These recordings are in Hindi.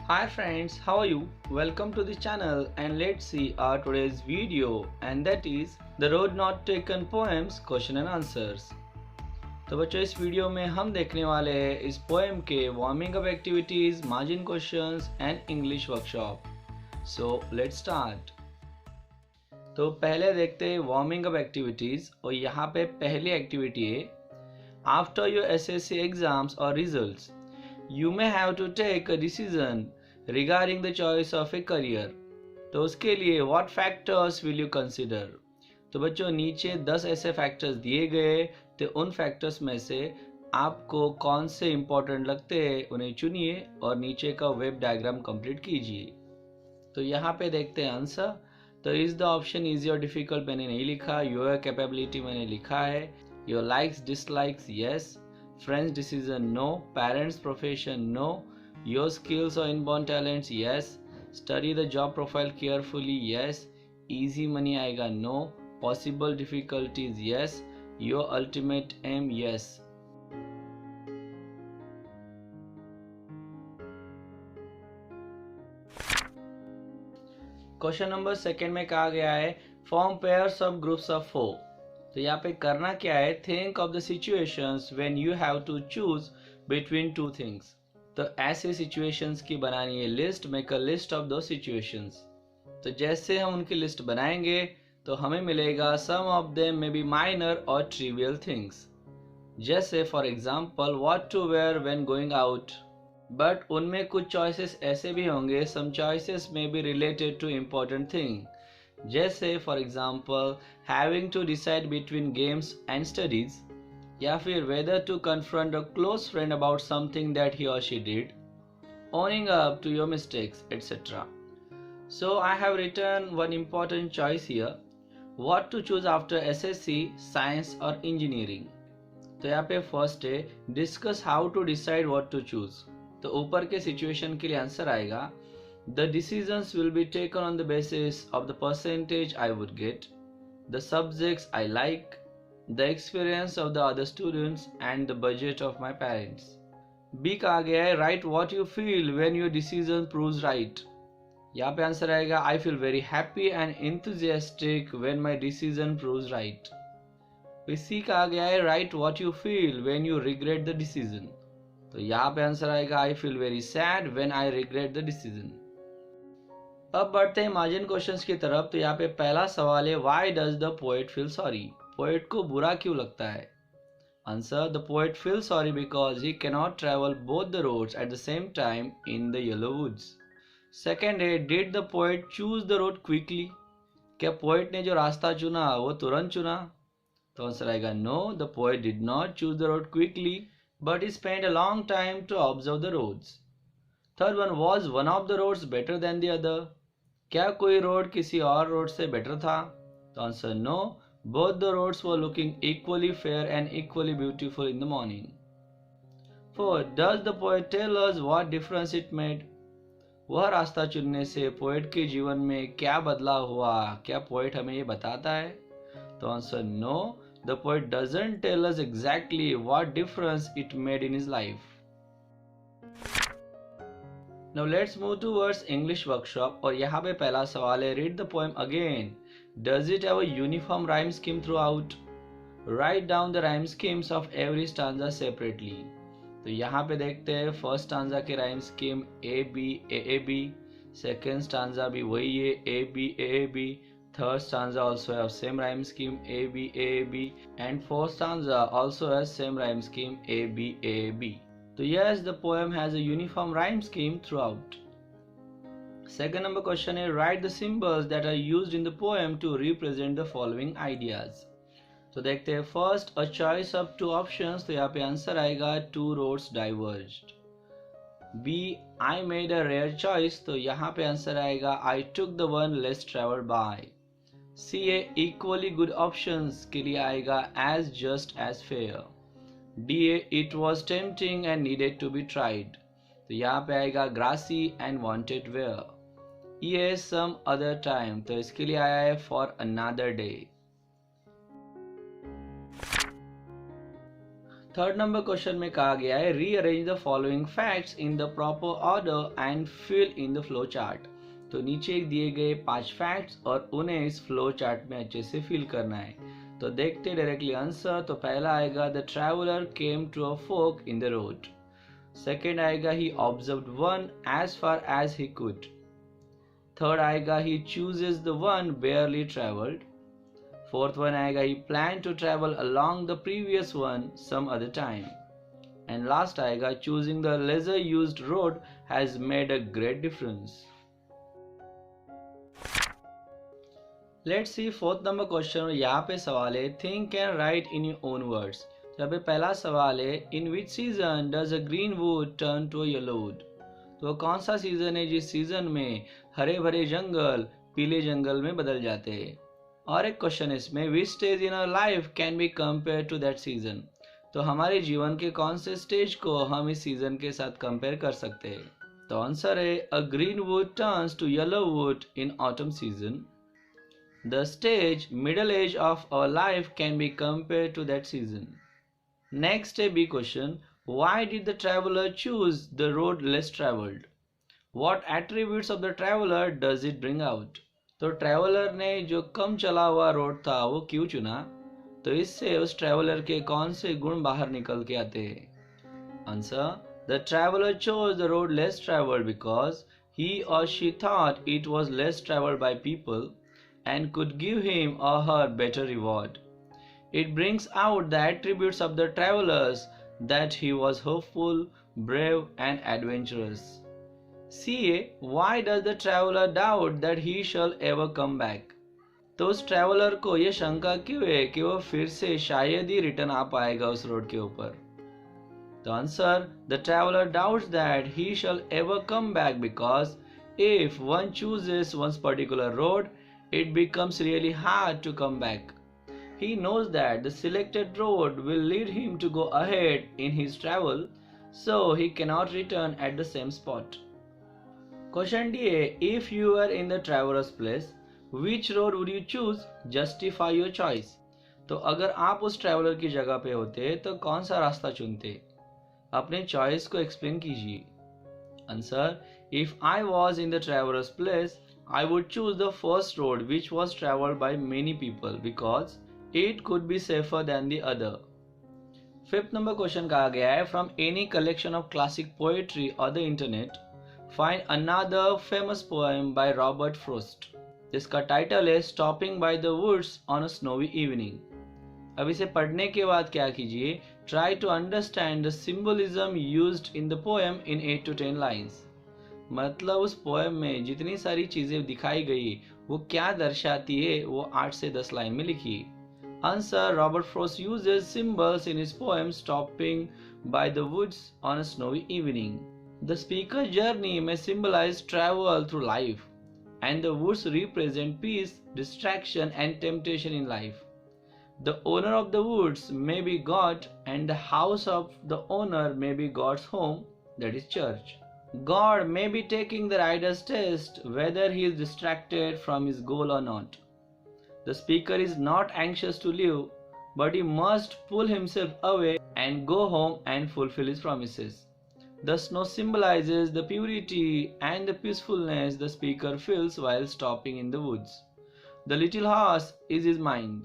Hi friends, how are you? Welcome to the channel and let's see our today's video and that is The Road Not Taken Poems Question and Answers। तो बच्चों इस वीडियो में हम देखने वाले हैं इस पोएम के warming up activities, margin questions and English workshop. So let's start. तो पहले देखते हैं वार्मिंग अप एक्टिविटीज और यहाँ पे पहली एक्टिविटी है आफ्टर योर एसएससी एग्जाम्स और results you may have to take a decision regarding the choice of a career। तो उसके लिए what factors will you consider। तो बच्चों नीचे 10 ऐसे फैक्टर्स दिए गए, तो उन फैक्टर्स में से आपको कौन से इंपॉर्टेंट लगते हैं उन्हें चुनिए और नीचे का वेब डायग्राम कंप्लीट कीजिए। तो यहाँ पे देखते हैं आंसर। तो इज द ऑप्शन इजी और डिफिकल्ट मैंने नहीं लिखा, योर कैपेबिलिटी मैंने लिखा है, your likes dislikes yes, friends decision no, parents profession no, your skills or inborn talents yes, study the job profile carefully yes, easy money आएगा no, possible difficulties yes, your ultimate aim yes। Question number second में कहा गया है form pairs of groups of 4। तो यहाँ पे करना क्या है, think of the situations when you have to choose between two things. तो ऐसे सिचुएशंस की बनानी है list, make a list of दो सिचुएशंस। तो जैसे हम उनकी लिस्ट बनाएंगे तो हमें मिलेगा some of them may be minor और ट्रिवियल थिंग्स। जैसे for example what to wear when going out, but उनमें कुछ चॉइसेस ऐसे भी होंगे, some choices may be related to important thing. जैसे for example having to decide between games and studies, या फिर whether to confront a close friend about something that he और she did, owning up to your mistakes, etc. So I have written one important choice here, what to choose after SSC, science or engineering। तो यहाँ पे फर्स्ट है discuss how to decide what to choose. तो ऊपर के सिचुएशन के लिए आंसर आएगा The decisions will be taken on the basis of the percentage I would get, the subjects I like, the experience of the other students and the budget of my parents। B कहा गया है write what you feel when your decision proves right। यहाँ पे आंसर आएगा I feel very happy and enthusiastic when my decision proves right। C कहा गया है write what you feel when you regret the decision। तो यहाँ पे आंसर आएगा I feel very sad when I regret the decision। अब बढ़ते हैं मार्जिन क्वेश्चंस की तरफ। तो यहाँ पे पहला सवाल है why does the poet feel sorry. Poet को बुरा क्यों लगता है। Answer the poet feel sorry because he cannot travel both the roads at the same time in the yellow woods. Second है did the poet choose the road quickly. क्या पोएट ने जो रास्ता चुना वो तुरंत चुना। तो आंसर आएगा no, the poet did not choose the road quickly but he spend a long time to observe the roads. Third one was one of the roads better than the other. क्या कोई रोड किसी और रोड से बेटर था। तो answer no, both the roads were looking equally fair and equally beautiful in the morning. Fourth does the poet tell us what difference it made. वह रास्ता चुनने से पोएट के जीवन में क्या बदलाव हुआ, क्या पोएट हमें ये बताता है। तो answer no, the poet doesn't tell us exactly what difference it made in his life. Now let's move towards English workshop और यहाँ पे पहला सवाल है read the poem again, does it have a uniform rhyme scheme throughout, write down the rhyme schemes of every stanza separately। तो यहाँ पे देखते हैं फर्स्ट स्टांजा के rhyme scheme A B A B, second stanza भी वही है A B A B, third stanza also have same rhyme scheme A B A B and fourth stanza also has same rhyme scheme A B A B। तो yes, the poem has a uniform rhyme scheme throughout। Second number question is write the symbols that are used in the poem to represent the following ideas। तो देखते हैं first a choice of two options। तो यहाँ पे आंसर आएगा two roads diverged। B I made a rare choice। तो यहाँ पे आंसर आएगा I took the one less traveled by। C a equally good options के लिए आएगा as just as fair। D it was tempting and needed to be tried। तो यहाँ पे आएगा grassy and wanted where। E a some other time। तो इसके लिए आया है for another day। Third number question में कहा गया है rearrange the following facts in the proper order and fill in the flow chart. तो नीचे दिए गए 5 फैक्ट्स और उन्हें इस फ्लो चार्ट में अच्छे से फिल करना है। तो देखते डायरेक्टली आंसर। तो पहला आएगा the traveller came to a fork in the road. Second आएगा he observed one as far as he could. Third आएगा he chooses the one barely travelled. Fourth one आएगा he plan to travel along the previous one some other time. And last आएगा choosing the lesser used road has made a great difference. Let's see fourth number question. यहाँ पे सवाल है think and right in your own words. यहाँ पे पहला सवाल है in which season does a green wood turn to a yellow wood. तो कौन सा सीजन है जिस सीजन में हरे भरे जंगल पीले जंगल में बदल जाते हैं। और एक क्वेश्चन है इसमें which stage in our life can be compare to that season. तो हमारे जीवन के कौन से स्टेज को हम इस सीजन के साथ कंपेयर कर सकते हैं। तो आंसर है a green wood turns to yellow wood in autumn season. The stage, middle age of our life can be compared to that season. Next a B question. Why did the traveler choose the road less traveled? What attributes of the traveler does it bring out? तो ट्रैवलर ने जो कम चला हुआ रोड था वो क्यों चुना। तो इससे उस ट्रैवलर के कौन से गुण बाहर निकल के आते हैं। Answer the traveller chose the road less traveled because he or she thought it was less traveled by people and could give him or her better reward. It brings out the attributes of the travelers that he was hopeful, brave and adventurous. CA, why does the traveler doubt that he shall ever come back? तो उस ट्रैवलर को ये शंका क्यों है कि वो फिर से शायद ही रिटर्न आ पाएगा उस रोड के ऊपर। तो answer the traveller doubts that he shall ever come back because if one chooses once particular road it becomes really hard to come back. He knows that the selected road will lead him to go ahead in his travel, so he cannot return at the same spot. Question D. If you were in the traveler's place, which road would you choose? Justify your choice. तो अगर आप उस ट्रैवलर की जगह पे होते तो कौन सा रास्ता चुनते। अपने चॉइस को एक्सप्लेन कीजिए। Answer if I was in the travellers place I would choose the first road which was traveled by many people because it could be safer than the other. Fifth number question कहा गया है from any collection of classic poetry or the internet find another famous poem by Robert Frost. जिसका टाइटल है Stopping by the Woods on a Snowy Evening. अब इसे पढ़ने के बाद क्या कीजिए Try to understand the symbolism used in the poem in 8 to 10 lines. मतलब उस पोएम में जितनी सारी चीजें दिखाई गई वो क्या दर्शाती है वो 8 से 10 लाइन में लिखी। Answer Robert Frost uses symbols in his poem stopping by the woods on a snowy evening. The speaker journey में symbolise travel through life and the woods represent peace distraction and temptation in life. The owner of the woods may be God and the house of the owner may be God's home that is church. God may be taking the rider's test whether he is distracted from his goal or not. The speaker is not anxious to leave, but he must pull himself away and go home and fulfill his promises. The snow symbolizes the purity and the peacefulness the speaker feels while stopping in the woods. The little horse is his mind.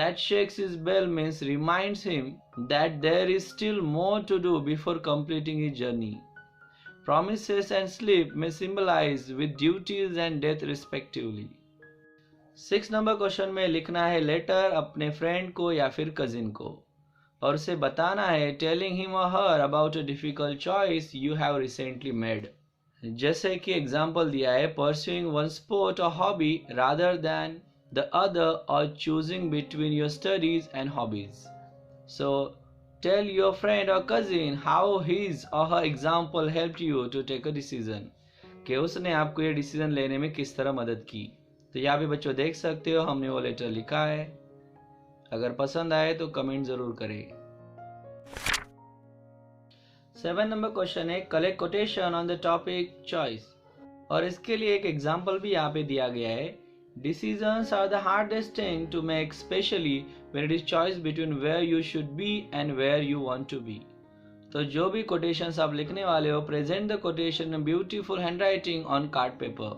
That shakes his bell means reminds him that there is still more to do before completing his journey. Promises and sleep may symbolize with duties and death respectively. 6 number question में लिखना है लेटर अपने फ्रेंड को या फिर कजिन को और उसे बताना है टेलिंग हिम और her about a difficult choice you have recently made. जैसे कि एग्जांपल दिया है परस्यूइंग वन स्पोर्ट और hobby rather than the other और choosing between your studies and hobbies. So tell your friend or cousin how his or her example helped you to take a decision. कि उसने आपको ये डिसीजन लेने में किस तरह मदद की। तो यहाँ पे बच्चों देख सकते हो हमने वो लेटर लिखा है। अगर पसंद आए तो कमेंट जरूर करें। 7 नंबर क्वेश्चन है collect quotation on the topic choice और इसके लिए एक एग्जाम्पल भी यहाँ पे दिया गया है। Decisions are the hardest thing to make, especially when it is choice between where you should be and where you want to be. तो जो भी quotations आप लिखने वाले हो, present the quotation in beautiful handwriting on card paper.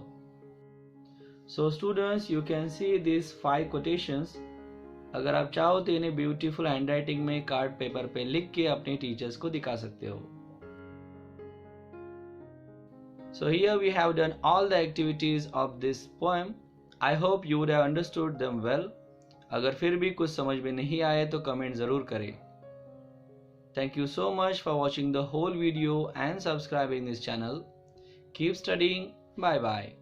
So students, you can see these 5 quotations. अगर आप चाहो तो इन्हें ब्यूटीफुल हैंडराइटिंग में कार्ड पेपर पे लिख के अपने टीचर्स को दिखा सकते हो. So here we have done all the activities of this poem. I hope you would have understood them well. अगर फिर भी कुछ समझ में नहीं आए तो कमेंट ज़रूर करें. Thank you so much for watching the whole video and subscribing this channel. Keep studying. Bye bye.